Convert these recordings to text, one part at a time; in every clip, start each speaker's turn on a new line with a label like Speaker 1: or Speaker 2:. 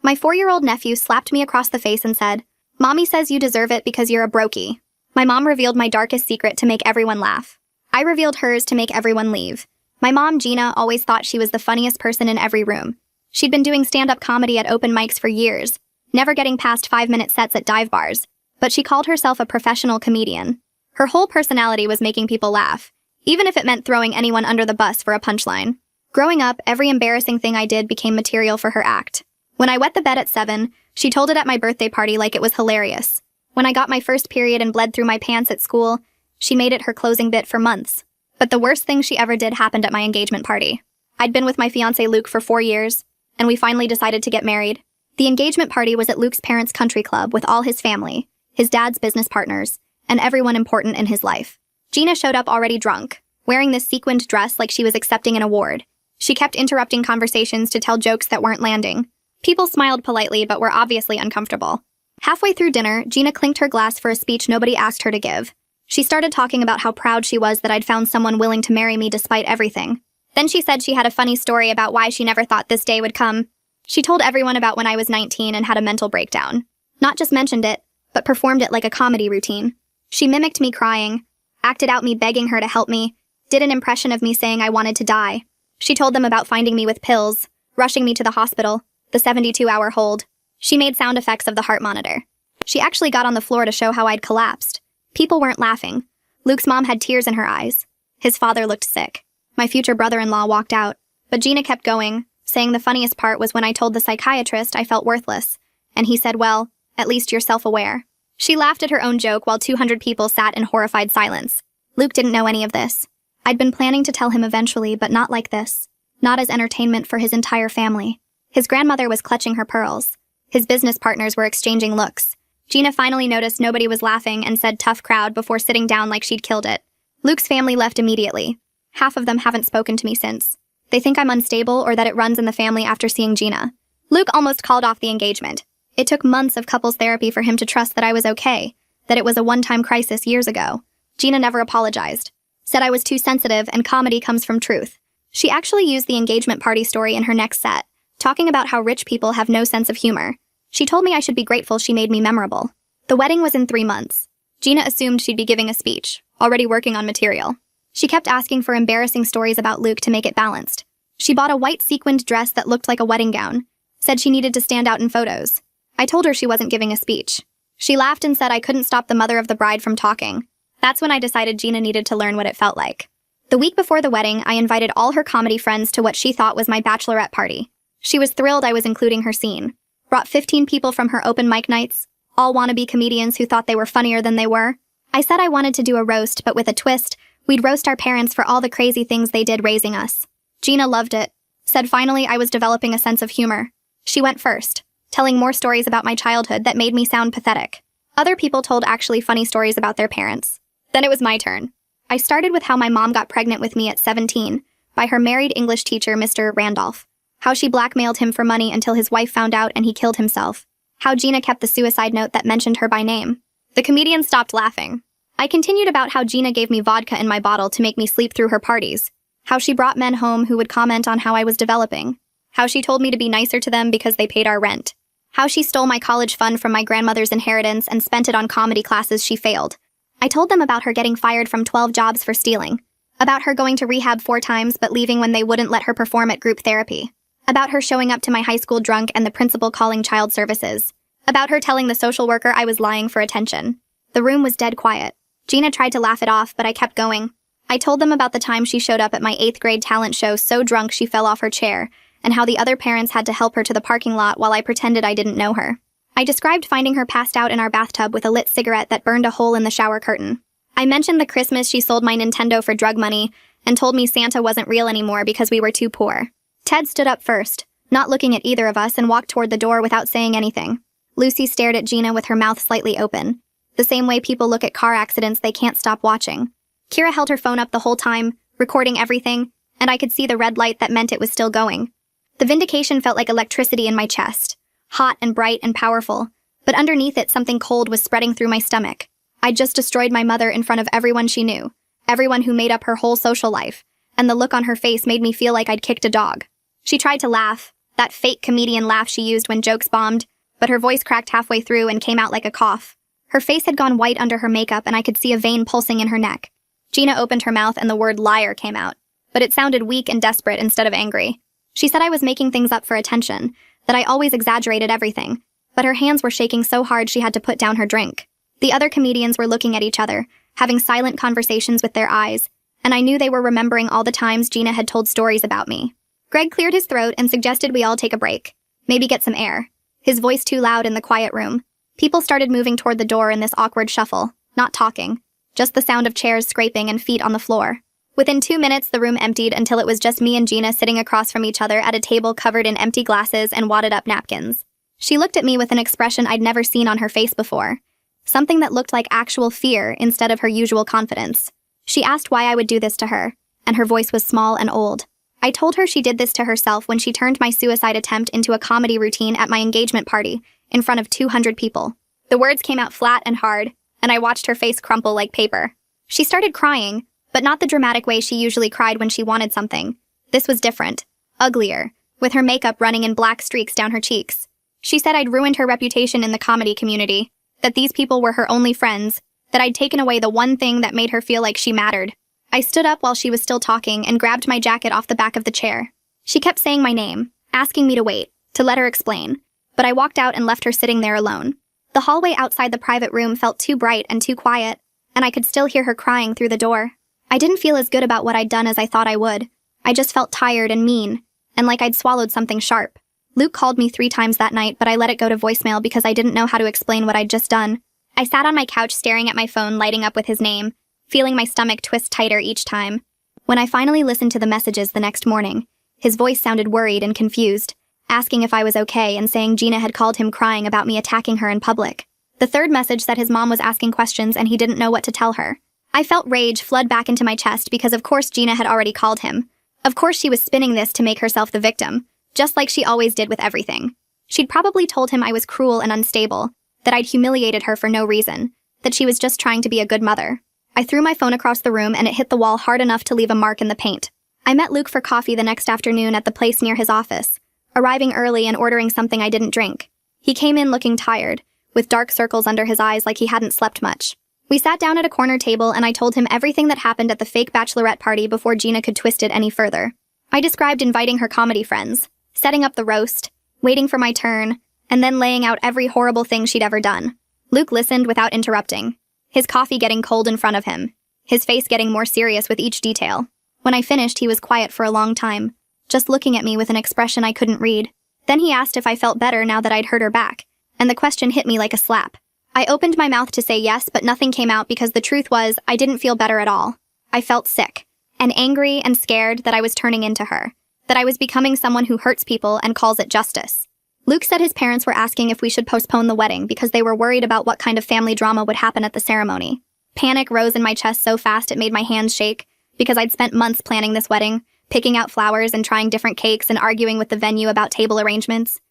Speaker 1: My 4-year-old nephew slapped me across the face and said, "Mommy says you deserve it because you're a brokey." My mom revealed my darkest secret to make everyone laugh. I revealed hers to make everyone leave. My mom, Gina, always thought she was the funniest person in every room. She'd been doing stand-up comedy at open mics for years, never getting past 5-minute sets at dive bars, but she called herself a professional comedian. Her whole personality was making people laugh, even if it meant throwing anyone under the bus for a punchline. Growing up, every embarrassing thing I did became material for her act. When I wet the bed at 7, she told it at my birthday party like it was hilarious. When I got my first period and bled through my pants at school, she made it her closing bit for months. But the worst thing she ever did happened at my engagement party. I'd been with my fiancé Luke for 4 years, and we finally decided to get married. The engagement party was at Luke's parents' country club with all his family, his dad's business partners, and everyone important in his life. Gina showed up already drunk, wearing this sequined dress like she was accepting an award. She kept interrupting conversations to tell jokes that weren't landing. People smiled politely but were obviously uncomfortable. Halfway through dinner, Gina clinked her glass for a speech nobody asked her to give. She started talking about how proud she was that I'd found someone willing to marry me despite everything. Then she said she had a funny story about why she never thought this day would come. She told everyone about when I was 19 and had a mental breakdown. Not just mentioned it, but performed it like a comedy routine. She mimicked me crying, acted out me begging her to help me, did an impression of me saying I wanted to die. She told them about finding me with pills, rushing me to the hospital, the 72-hour hold. She made sound effects of the heart monitor. She actually got on the floor to show how I'd collapsed. People weren't laughing. Luke's mom had tears in her eyes. His father looked sick. My future brother-in-law walked out. But Gina kept going, saying the funniest part was when I told the psychiatrist I felt worthless. And he said, "Well, at least you're self-aware." She laughed at her own joke while 200 people sat in horrified silence. Luke didn't know any of this. I'd been planning to tell him eventually, but not like this. Not as entertainment for his entire family. His grandmother was clutching her pearls. His business partners were exchanging looks. Gina finally noticed nobody was laughing and said tough crowd before sitting down like she'd killed it. Luke's family left immediately. Half of them haven't spoken to me since. They think I'm unstable or that it runs in the family after seeing Gina. Luke almost called off the engagement. It took months of couples therapy for him to trust that I was okay, that it was a one-time crisis years ago. Gina never apologized. Said I was too sensitive and comedy comes from truth. She actually used the engagement party story in her next set, talking about how rich people have no sense of humor. She told me I should be grateful she made me memorable. The wedding was in 3 months. Gina assumed she'd be giving a speech, already working on material. She kept asking for embarrassing stories about Luke to make it balanced. She bought a white sequined dress that looked like a wedding gown, said she needed to stand out in photos. I told her she wasn't giving a speech. She laughed and said I couldn't stop the mother of the bride from talking. That's when I decided Gina needed to learn what it felt like. The week before the wedding, I invited all her comedy friends to what she thought was my bachelorette party. She was thrilled I was including her scene. Brought 15 people from her open mic nights, all wannabe comedians who thought they were funnier than they were. I said I wanted to do a roast, but with a twist. We'd roast our parents for all the crazy things they did raising us. Gina loved it. Said finally I was developing a sense of humor. She went first, telling more stories about my childhood that made me sound pathetic. Other people told actually funny stories about their parents. Then it was my turn. I started with how my mom got pregnant with me at 17 by her married English teacher, Mr. Randolph. How she blackmailed him for money until his wife found out and he killed himself. How Gina kept the suicide note that mentioned her by name. The comedian stopped laughing. I continued about how Gina gave me vodka in my bottle to make me sleep through her parties. How she brought men home who would comment on how I was developing. How she told me to be nicer to them because they paid our rent. How she stole my college fund from my grandmother's inheritance and spent it on comedy classes she failed. I told them about her getting fired from 12 jobs for stealing. About her going to rehab 4 times but leaving when they wouldn't let her perform at group therapy. About her showing up to my high school drunk and the principal calling child services. About her telling the social worker I was lying for attention. The room was dead quiet. Gina tried to laugh it off, but I kept going. I told them about the time she showed up at my 8th grade talent show so drunk she fell off her chair, and how the other parents had to help her to the parking lot while I pretended I didn't know her. I described finding her passed out in our bathtub with a lit cigarette that burned a hole in the shower curtain. I mentioned the Christmas she sold my Nintendo for drug money, and told me Santa wasn't real anymore because we were too poor. Ted stood up first, not looking at either of us, and walked toward the door without saying anything. Lucy stared at Gina with her mouth slightly open. The same way people look at car accidents they can't stop watching. Kira held her phone up the whole time, recording everything, and I could see the red light that meant it was still going. The vindication felt like electricity in my chest, hot and bright and powerful, but underneath it something cold was spreading through my stomach. I'd just destroyed my mother in front of everyone she knew, everyone who made up her whole social life, and the look on her face made me feel like I'd kicked a dog. She tried to laugh, that fake comedian laugh she used when jokes bombed, but her voice cracked halfway through and came out like a cough. Her face had gone white under her makeup and I could see a vein pulsing in her neck. Gina opened her mouth and the word liar came out, but it sounded weak and desperate instead of angry. She said I was making things up for attention, that I always exaggerated everything, but her hands were shaking so hard she had to put down her drink. The other comedians were looking at each other, having silent conversations with their eyes, and I knew they were remembering all the times Gina had told stories about me. Greg cleared his throat and suggested we all take a break, maybe get some air. His voice too loud in the quiet room. People started moving toward the door in this awkward shuffle, not talking, just the sound of chairs scraping and feet on the floor. Within 2 minutes, the room emptied until it was just me and Gina sitting across from each other at a table covered in empty glasses and wadded-up napkins. She looked at me with an expression I'd never seen on her face before, something that looked like actual fear instead of her usual confidence. She asked why I would do this to her, and her voice was small and old. I told her she did this to herself when she turned my suicide attempt into a comedy routine at my engagement party, in front of 200 people. The words came out flat and hard, and I watched her face crumple like paper. She started crying, but not the dramatic way she usually cried when she wanted something. This was different, uglier, with her makeup running in black streaks down her cheeks. She said I'd ruined her reputation in the comedy community, that these people were her only friends, that I'd taken away the one thing that made her feel like she mattered. I stood up while she was still talking and grabbed my jacket off the back of the chair. She kept saying my name, asking me to wait, to let her explain, but I walked out and left her sitting there alone. The hallway outside the private room felt too bright and too quiet, and I could still hear her crying through the door. I didn't feel as good about what I'd done as I thought I would. I just felt tired and mean, and like I'd swallowed something sharp. Luke called me 3 times that night, but I let it go to voicemail because I didn't know how to explain what I'd just done. I sat on my couch staring at my phone lighting up with his name, feeling my stomach twist tighter each time. When I finally listened to the messages the next morning, his voice sounded worried and confused, asking if I was okay and saying Gina had called him crying about me attacking her in public. The third message said his mom was asking questions and he didn't know what to tell her. I felt rage flood back into my chest because of course Gina had already called him. Of course she was spinning this to make herself the victim, just like she always did with everything. She'd probably told him I was cruel and unstable, that I'd humiliated her for no reason, that she was just trying to be a good mother. I threw my phone across the room and it hit the wall hard enough to leave a mark in the paint. I met Luke for coffee the next afternoon at the place near his office, arriving early and ordering something I didn't drink. He came in looking tired, with dark circles under his eyes like he hadn't slept much. We sat down at a corner table and I told him everything that happened at the fake bachelorette party before Gina could twist it any further. I described inviting her comedy friends, setting up the roast, waiting for my turn, and then laying out every horrible thing she'd ever done. Luke listened without interrupting, his coffee getting cold in front of him, his face getting more serious with each detail. When I finished, he was quiet for a long time, just looking at me with an expression I couldn't read. Then he asked if I felt better now that I'd hurt her back, and the question hit me like a slap. I opened my mouth to say yes, but nothing came out because the truth was I didn't feel better at all. I felt sick, and angry and scared that I was turning into her, that I was becoming someone who hurts people and calls it justice. Luke said his parents were asking if we should postpone the wedding because they were worried about what kind of family drama would happen at the ceremony. Panic rose in my chest so fast it made my hands shake, because I'd spent months planning this wedding, picking out flowers and trying different cakes and arguing with the venue about table arrangements.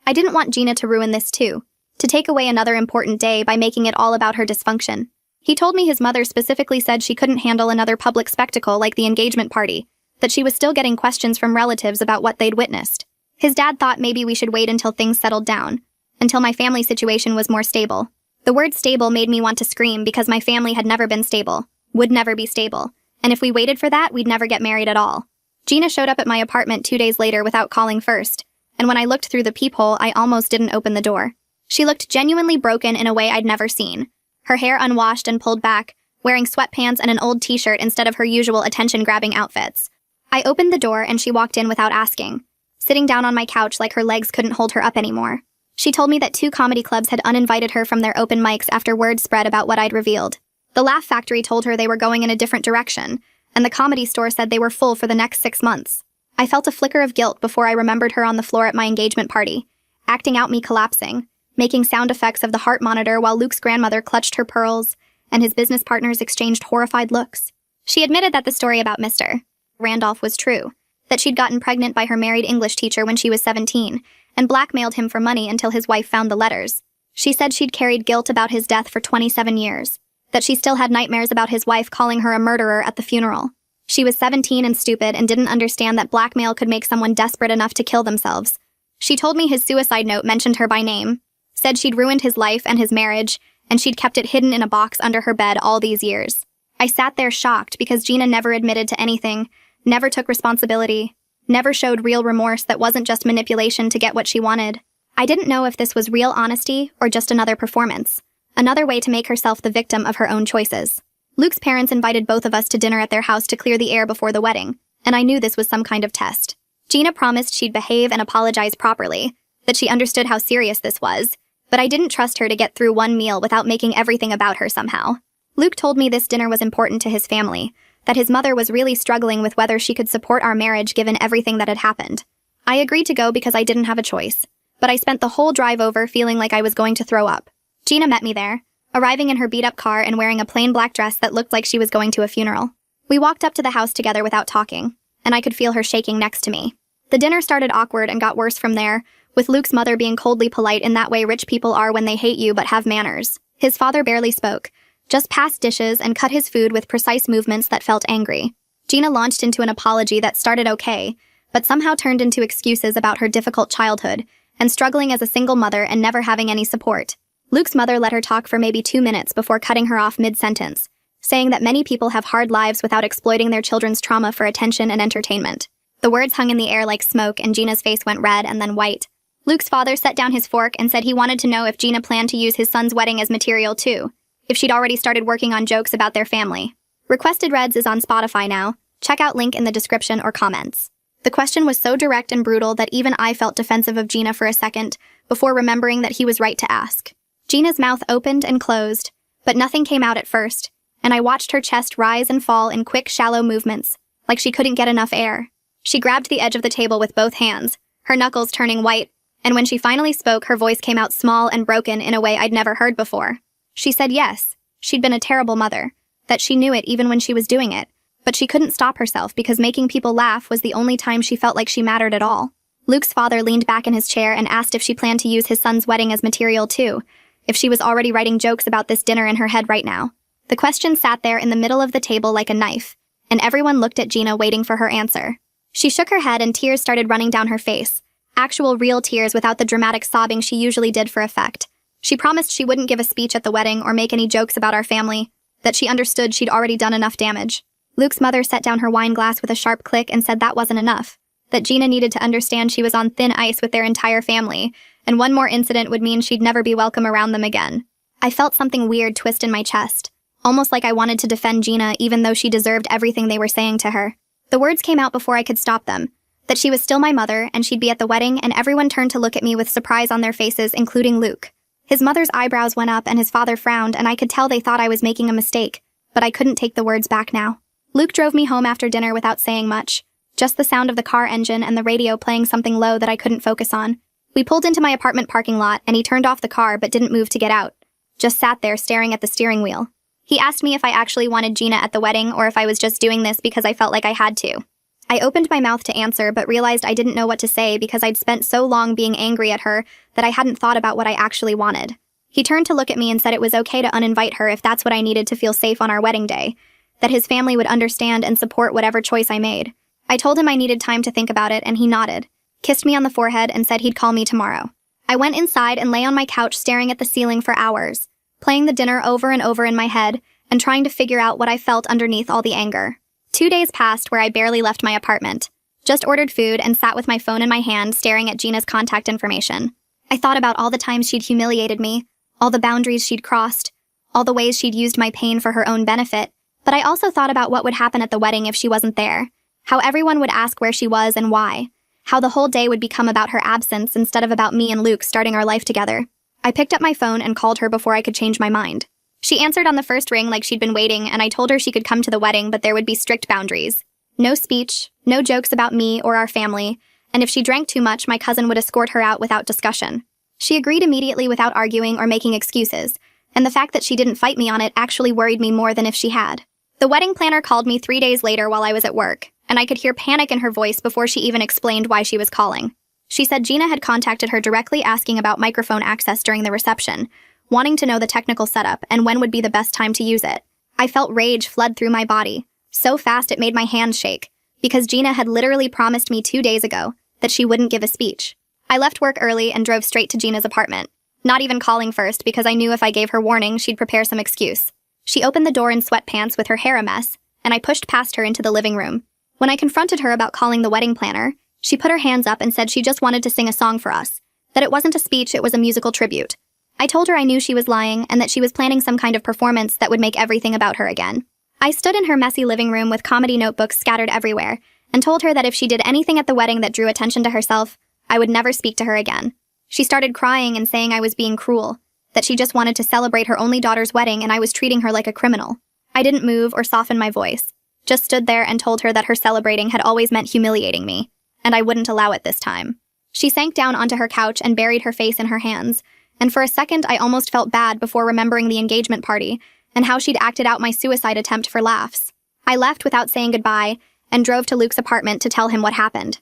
Speaker 1: I didn't want Gina to ruin this too, to take away another important day by making it all about her dysfunction. He told me his mother specifically said she couldn't handle another public spectacle like the engagement party, that she was still getting questions from relatives about what they'd witnessed. His dad thought maybe we should wait until things settled down, until my family situation was more stable. The word stable made me want to scream because my family had never been stable, would never be stable, and if we waited for that, we'd never get married at all. Gina showed up at my apartment 2 days later without calling first, and when I looked through the peephole, I almost didn't open the door. She looked genuinely broken in a way I'd never seen. Her hair unwashed and pulled back, wearing sweatpants and an old t-shirt instead of her usual attention-grabbing outfits. I opened the door and she walked in without asking, sitting down on my couch like her legs couldn't hold her up anymore. She told me that 2 comedy clubs had uninvited her from their open mics after word spread about what I'd revealed. The Laugh Factory told her they were going in a different direction, and the Comedy Store said they were full for the next 6 months. I felt a flicker of guilt before I remembered her on the floor at my engagement party, acting out me collapsing, making sound effects of the heart monitor while Luke's grandmother clutched her pearls, and his business partners exchanged horrified looks. She admitted that the story about Mr. Randolph was true, that she'd gotten pregnant by her married English teacher when she was 17, and blackmailed him for money until his wife found the letters. She said she'd carried guilt about his death for 27 years, that she still had nightmares about his wife calling her a murderer at the funeral. She was 17 and stupid and didn't understand that blackmail could make someone desperate enough to kill themselves. She told me his suicide note mentioned her by name, said she'd ruined his life and his marriage, and she'd kept it hidden in a box under her bed all these years. I sat there shocked because Gina never admitted to anything, never took responsibility, never showed real remorse that wasn't just manipulation to get what she wanted. I didn't know if this was real honesty or just another performance, another way to make herself the victim of her own choices. Luke's parents invited both of us to dinner at their house to clear the air before the wedding, and I knew this was some kind of test. Gina promised she'd behave and apologize properly, that she understood how serious this was, but I didn't trust her to get through one meal without making everything about her somehow. Luke told me this dinner was important to his family, that his mother was really struggling with whether she could support our marriage given everything that had happened. I agreed to go because I didn't have a choice, but I spent the whole drive over feeling like I was going to throw up. Gina met me there, arriving in her beat-up car and wearing a plain black dress that looked like she was going to a funeral. We walked up to the house together without talking, and I could feel her shaking next to me. The dinner started awkward and got worse from there, with Luke's mother being coldly polite in that way rich people are when they hate you but have manners. His father barely spoke, just passed dishes and cut his food with precise movements that felt angry. Gina launched into an apology that started okay, but somehow turned into excuses about her difficult childhood and struggling as a single mother and never having any support. Luke's mother let her talk for maybe 2 minutes before cutting her off mid-sentence, saying that many people have hard lives without exploiting their children's trauma for attention and entertainment. The words hung in the air like smoke, and Gina's face went red and then white. Luke's father set down his fork and said he wanted to know if Gina planned to use his son's wedding as material too, if she'd already started working on jokes about their family. Requested Reds is on Spotify now. Check out link in the description or comments. The question was so direct and brutal that even I felt defensive of Gina for a second, before remembering that he was right to ask. Gina's mouth opened and closed, but nothing came out at first, and I watched her chest rise and fall in quick, shallow movements, like she couldn't get enough air. She grabbed the edge of the table with both hands, her knuckles turning white, and when she finally spoke, her voice came out small and broken in a way I'd never heard before. She said yes, she'd been a terrible mother, that she knew it even when she was doing it, but she couldn't stop herself because making people laugh was the only time she felt like she mattered at all. Luke's father leaned back in his chair and asked if she planned to use his son's wedding as material too, if she was already writing jokes about this dinner in her head right now. The question sat there in the middle of the table like a knife, and everyone looked at Gina waiting for her answer. She shook her head and tears started running down her face, actual real tears without the dramatic sobbing she usually did for effect. She promised she wouldn't give a speech at the wedding or make any jokes about our family, that she understood she'd already done enough damage. Luke's mother set down her wine glass with a sharp click and said that wasn't enough, that Gina needed to understand she was on thin ice with their entire family, and one more incident would mean she'd never be welcome around them again. I felt something weird twist in my chest, almost like I wanted to defend Gina even though she deserved everything they were saying to her. The words came out before I could stop them, that she was still my mother and she'd be at the wedding, and everyone turned to look at me with surprise on their faces, including Luke. His mother's eyebrows went up and his father frowned, and I could tell they thought I was making a mistake, but I couldn't take the words back now. Luke drove me home after dinner without saying much, just the sound of the car engine and the radio playing something low that I couldn't focus on. We pulled into my apartment parking lot and he turned off the car but didn't move to get out, just sat there staring at the steering wheel. He asked me if I actually wanted Gina at the wedding or if I was just doing this because I felt like I had to. I opened my mouth to answer but realized I didn't know what to say because I'd spent so long being angry at her that I hadn't thought about what I actually wanted. He turned to look at me and said it was okay to uninvite her if that's what I needed to feel safe on our wedding day, that his family would understand and support whatever choice I made. I told him I needed time to think about it and he nodded, kissed me on the forehead and said he'd call me tomorrow. I went inside and lay on my couch staring at the ceiling for hours, playing the dinner over and over in my head and trying to figure out what I felt underneath all the anger. 2 days passed where I barely left my apartment, just ordered food and sat with my phone in my hand staring at Gina's contact information. I thought about all the times she'd humiliated me, all the boundaries she'd crossed, all the ways she'd used my pain for her own benefit, but I also thought about what would happen at the wedding if she wasn't there, how everyone would ask where she was and why, how the whole day would become about her absence instead of about me and Luke starting our life together. I picked up my phone and called her before I could change my mind. She answered on the first ring like she'd been waiting, and I told her she could come to the wedding, but there would be strict boundaries. No speech, no jokes about me or our family, and if she drank too much, my cousin would escort her out without discussion. She agreed immediately without arguing or making excuses, and the fact that she didn't fight me on it actually worried me more than if she had. The wedding planner called me 3 days later while I was at work, and I could hear panic in her voice before she even explained why she was calling. She said Gina had contacted her directly asking about microphone access during the reception, wanting to know the technical setup and when would be the best time to use it. I felt rage flood through my body, So fast it made my hands shake, because Gina had literally promised me 2 days ago that she wouldn't give a speech. I left work early and drove straight to Gina's apartment, not even calling first because I knew if I gave her warning, she'd prepare some excuse. She opened the door in sweatpants with her hair a mess, and I pushed past her into the living room. When I confronted her about calling the wedding planner, she put her hands up and said she just wanted to sing a song for us, that it wasn't a speech, it was a musical tribute. I told her I knew she was lying and that she was planning some kind of performance that would make everything about her again. I stood in her messy living room with comedy notebooks scattered everywhere and told her that if she did anything at the wedding that drew attention to herself, I would never speak to her again. She started crying and saying I was being cruel, that she just wanted to celebrate her only daughter's wedding and I was treating her like a criminal. I didn't move or soften my voice, just stood there and told her that her celebrating had always meant humiliating me, and I wouldn't allow it this time. She sank down onto her couch and buried her face in her hands, and for a second I almost felt bad before remembering the engagement party and how she'd acted out my suicide attempt for laughs. I left without saying goodbye and drove to Luke's apartment to tell him what happened.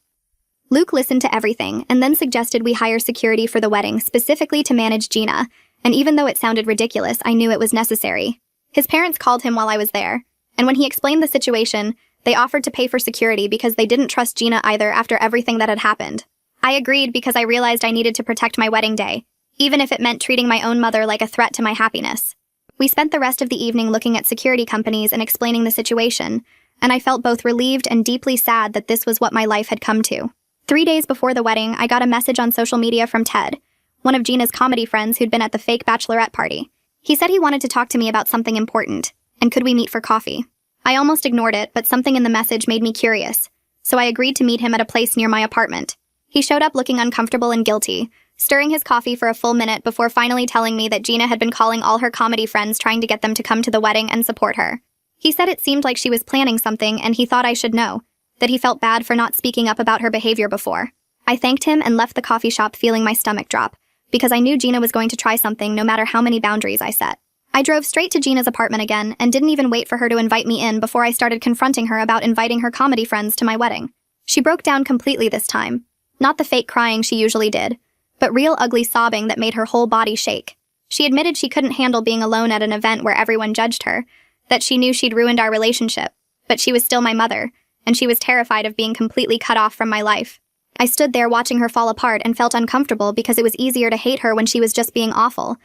Speaker 1: Luke listened to everything and then suggested we hire security for the wedding specifically to manage Gina, and even though it sounded ridiculous, I knew it was necessary. His parents called him while I was there, and when he explained the situation, they offered to pay for security because they didn't trust Gina either after everything that had happened. I agreed because I realized I needed to protect my wedding day, even if it meant treating my own mother like a threat to my happiness. We spent the rest of the evening looking at security companies and explaining the situation, and I felt both relieved and deeply sad that this was what my life had come to. 3 days before the wedding, I got a message on social media from Ted, one of Gina's comedy friends who'd been at the fake bachelorette party. He said he wanted to talk to me about something important, and could we meet for coffee? I almost ignored it, but something in the message made me curious, so I agreed to meet him at a place near my apartment. He showed up looking uncomfortable and guilty, stirring his coffee for a full minute before finally telling me that Gina had been calling all her comedy friends trying to get them to come to the wedding and support her. He said it seemed like she was planning something and he thought I should know, that he felt bad for not speaking up about her behavior before. I thanked him and left the coffee shop feeling my stomach drop, because I knew Gina was going to try something no matter how many boundaries I set. I drove straight to Gina's apartment again and didn't even wait for her to invite me in before I started confronting her about inviting her comedy friends to my wedding. She broke down completely this time. Not the fake crying she usually did, but real ugly sobbing that made her whole body shake. She admitted she couldn't handle being alone at an event where everyone judged her, that she knew she'd ruined our relationship, but she was still my mother, and she was terrified of being completely cut off from my life. I stood there watching her fall apart and felt uncomfortable because it was easier to hate her when she was just being awful,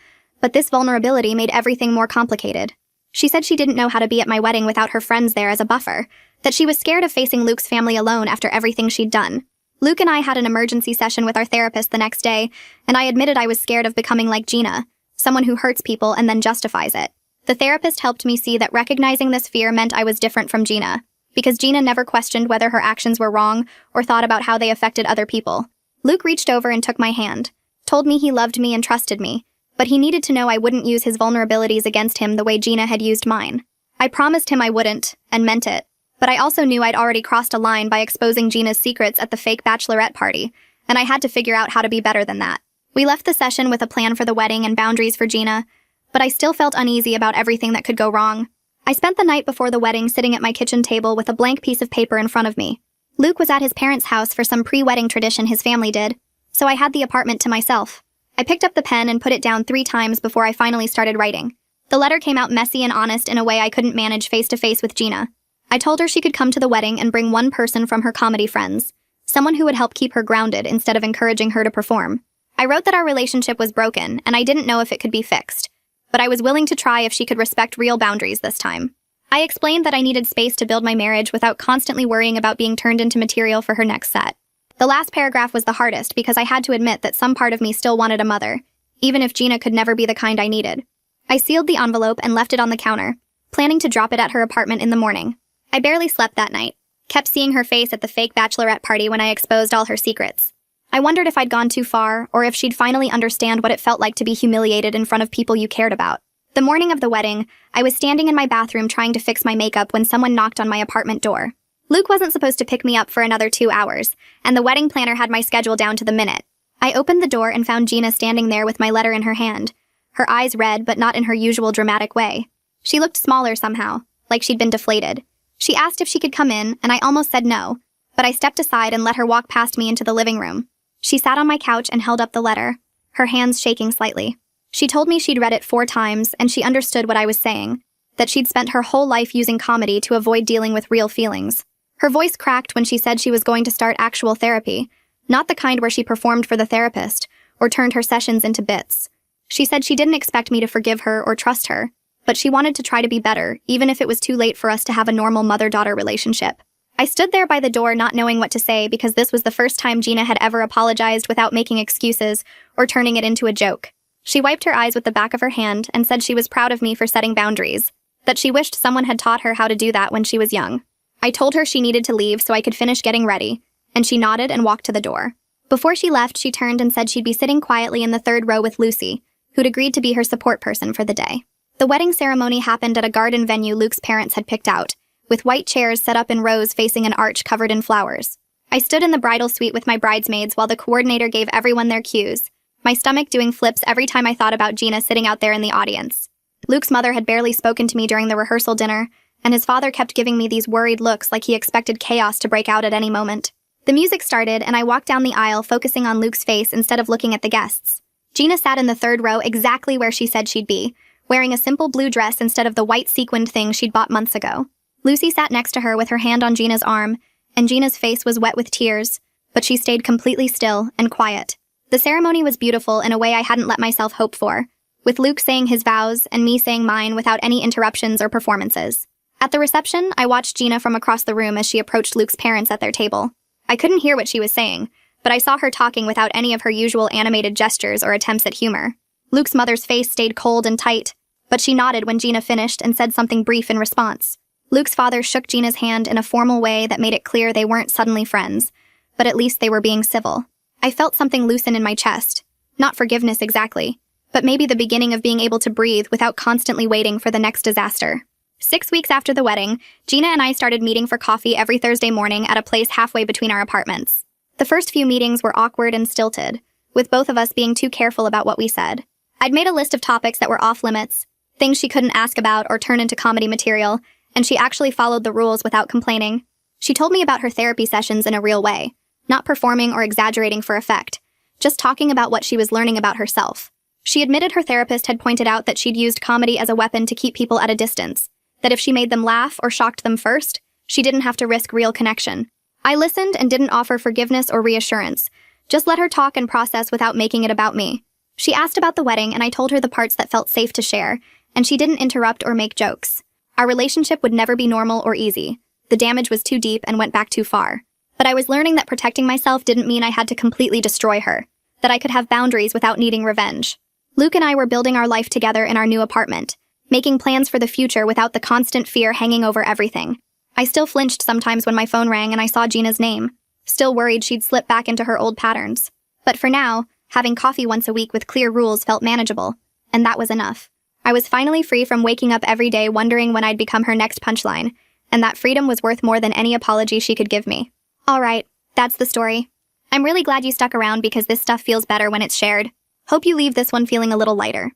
Speaker 1: but this vulnerability made everything more complicated. She said she didn't know how to be at my wedding without her friends there as a buffer, that she was scared of facing Luke's family alone after everything she'd done. Luke and I had an emergency session with our therapist the next day, and I admitted I was scared of becoming like Gina, someone who hurts people and then justifies it. The therapist helped me see that recognizing this fear meant I was different from Gina, because Gina never questioned whether her actions were wrong or thought about how they affected other people. Luke reached over and took my hand, told me he loved me and trusted me, but he needed to know I wouldn't use his vulnerabilities against him the way Gina had used mine. I promised him I wouldn't, and meant it, but I also knew I'd already crossed a line by exposing Gina's secrets at the fake bachelorette party, and I had to figure out how to be better than that. We left the session with a plan for the wedding and boundaries for Gina, but I still felt uneasy about everything that could go wrong. I spent the night before the wedding sitting at my kitchen table with a blank piece of paper in front of me. Luke was at his parents' house for some pre-wedding tradition his family did, so I had the apartment to myself. I picked up the pen and put it down 3 times before I finally started writing. The letter came out messy and honest in a way I couldn't manage face-to-face with Gina. I told her she could come to the wedding and bring one person from her comedy friends, someone who would help keep her grounded instead of encouraging her to perform. I wrote that our relationship was broken and I didn't know if it could be fixed, but I was willing to try if she could respect real boundaries this time. I explained that I needed space to build my marriage without constantly worrying about being turned into material for her next set. The last paragraph was the hardest because I had to admit that some part of me still wanted a mother, even if Gina could never be the kind I needed. I sealed the envelope and left it on the counter, planning to drop it at her apartment in the morning. I barely slept that night, kept seeing her face at the fake bachelorette party when I exposed all her secrets. I wondered if I'd gone too far, or if she'd finally understand what it felt like to be humiliated in front of people you cared about. The morning of the wedding, I was standing in my bathroom trying to fix my makeup when someone knocked on my apartment door. Luke wasn't supposed to pick me up for another 2 hours, and the wedding planner had my schedule down to the minute. I opened the door and found Gina standing there with my letter in her hand, her eyes red but not in her usual dramatic way. She looked smaller somehow, like she'd been deflated. She asked if she could come in, and I almost said no, but I stepped aside and let her walk past me into the living room. She sat on my couch and held up the letter, her hands shaking slightly. She told me she'd read it 4 times and she understood what I was saying, that she'd spent her whole life using comedy to avoid dealing with real feelings. Her voice cracked when she said she was going to start actual therapy, not the kind where she performed for the therapist or turned her sessions into bits. She said she didn't expect me to forgive her or trust her, but she wanted to try to be better, even if it was too late for us to have a normal mother-daughter relationship. I stood there by the door not knowing what to say because this was the first time Gina had ever apologized without making excuses or turning it into a joke. She wiped her eyes with the back of her hand and said she was proud of me for setting boundaries, that she wished someone had taught her how to do that when she was young. I told her she needed to leave so I could finish getting ready, and she nodded and walked to the door. Before she left, she turned and said she'd be sitting quietly in the third row with Lucy, who'd agreed to be her support person for the day. The wedding ceremony happened at a garden venue Luke's parents had picked out, with white chairs set up in rows facing an arch covered in flowers. I stood in the bridal suite with my bridesmaids while the coordinator gave everyone their cues, my stomach doing flips every time I thought about Gina sitting out there in the audience. Luke's mother had barely spoken to me during the rehearsal dinner, and his father kept giving me these worried looks like he expected chaos to break out at any moment. The music started, and I walked down the aisle focusing on Luke's face instead of looking at the guests. Gina sat in the third row exactly where she said she'd be, wearing a simple blue dress instead of the white sequined thing she'd bought months ago. Lucy sat next to her with her hand on Gina's arm, and Gina's face was wet with tears, but she stayed completely still and quiet. The ceremony was beautiful in a way I hadn't let myself hope for, with Luke saying his vows and me saying mine without any interruptions or performances. At the reception, I watched Gina from across the room as she approached Luke's parents at their table. I couldn't hear what she was saying, but I saw her talking without any of her usual animated gestures or attempts at humor. Luke's mother's face stayed cold and tight, but she nodded when Gina finished and said something brief in response. Luke's father shook Gina's hand in a formal way that made it clear they weren't suddenly friends, but at least they were being civil. I felt something loosen in my chest. Not forgiveness exactly, but maybe the beginning of being able to breathe without constantly waiting for the next disaster. 6 weeks after the wedding, Gina and I started meeting for coffee every Thursday morning at a place halfway between our apartments. The first few meetings were awkward and stilted, with both of us being too careful about what we said. I'd made a list of topics that were off-limits, things she couldn't ask about or turn into comedy material, and she actually followed the rules without complaining. She told me about her therapy sessions in a real way, not performing or exaggerating for effect, just talking about what she was learning about herself. She admitted her therapist had pointed out that she'd used comedy as a weapon to keep people at a distance, that if she made them laugh or shocked them first, she didn't have to risk real connection. I listened and didn't offer forgiveness or reassurance, just let her talk and process without making it about me. She asked about the wedding, and I told her the parts that felt safe to share, and she didn't interrupt or make jokes. Our relationship would never be normal or easy. The damage was too deep and went back too far. But I was learning that protecting myself didn't mean I had to completely destroy her, that I could have boundaries without needing revenge. Luke and I were building our life together in our new apartment, making plans for the future without the constant fear hanging over everything. I still flinched sometimes when my phone rang and I saw Gina's name, still worried she'd slip back into her old patterns. But for now, having coffee once a week with clear rules felt manageable, and that was enough. I was finally free from waking up every day wondering when I'd become her next punchline, and that freedom was worth more than any apology she could give me. All right, that's the story. I'm really glad you stuck around because this stuff feels better when it's shared. Hope you leave this one feeling a little lighter.